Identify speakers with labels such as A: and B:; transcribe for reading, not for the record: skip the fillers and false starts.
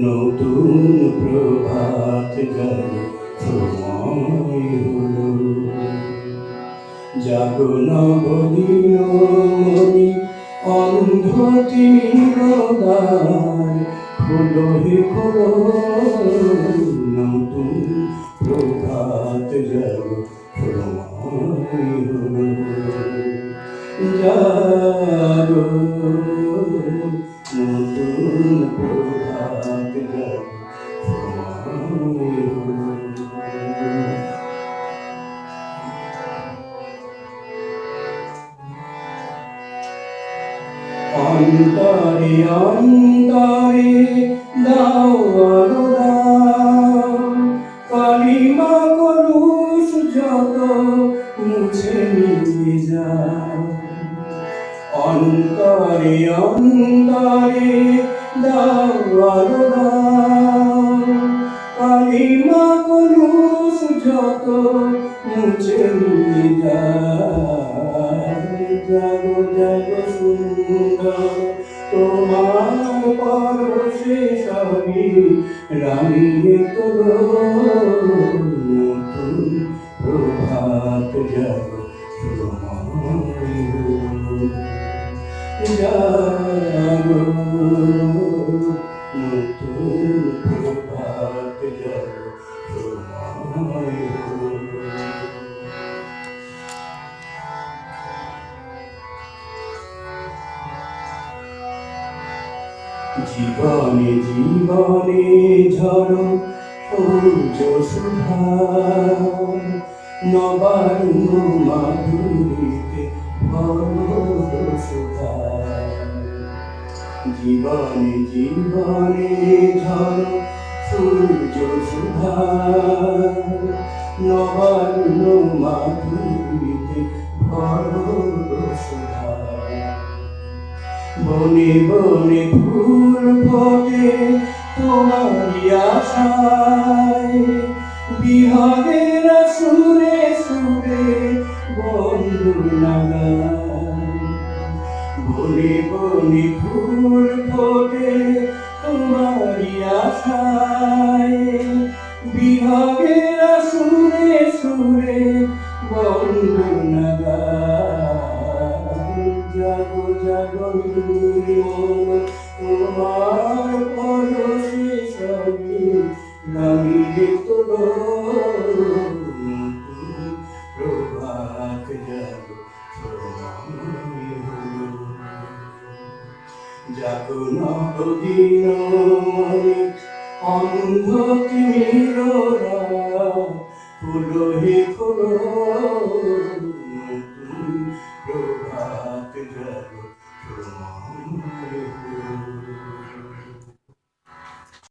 A: নতুন প্রভাত গেল সময় হলো, জাগো নবদিন মনি অন্ধ তিমিরদ্বার খোলো হে খোলো, নতুন প্রভাত গেল সময় হলো, জাগো নতুন প্রভাত গেল সময় হলো। অন্তরে অন্তরে দাও আলো দাও, কালিমা কলুষ যত মুছে নিয়ে যাও। অন্তরে অন্তরে দাও আলো দাও, কালিমা কলুষ যত মুছে নিয়ে যাও। জাগো জাগো সুন্দর তোমার পরশে সবই রাঙিয়ে তোলো, নতুন প্রভাত জাগো সময় হলো, জাগো নতুন প্রভাত জাগো সময় হলো। জীবনে জীবনে ঝড়ো সূর্য সুধা, নবান্ন মাধুরীতে ভরো সুধা। জীবনে জীবনে ঝড়ো সূর্য সুধা, নবান্ন মাধুরীতে ভরো সুধা। বনে বনে ফুল ফোটে তোমারি আশায়, বিহারের সুরে সুরে বন্ধু নাগায়। বনে বনে ফুল ফোটে তোমারি আশায়, বিহারের সুরে সুরে বন্ধু নাগায়। জাগো জাগো মন তোমার পরশে সবই রাঙিয়ে তোলো, নতুন প্রভাত জাগো সময় হলো, জাগো নবদিন মনি অন্ধ তিমিররা খোলো হে খোলো, নতুন প্রভাত জাগো সময়।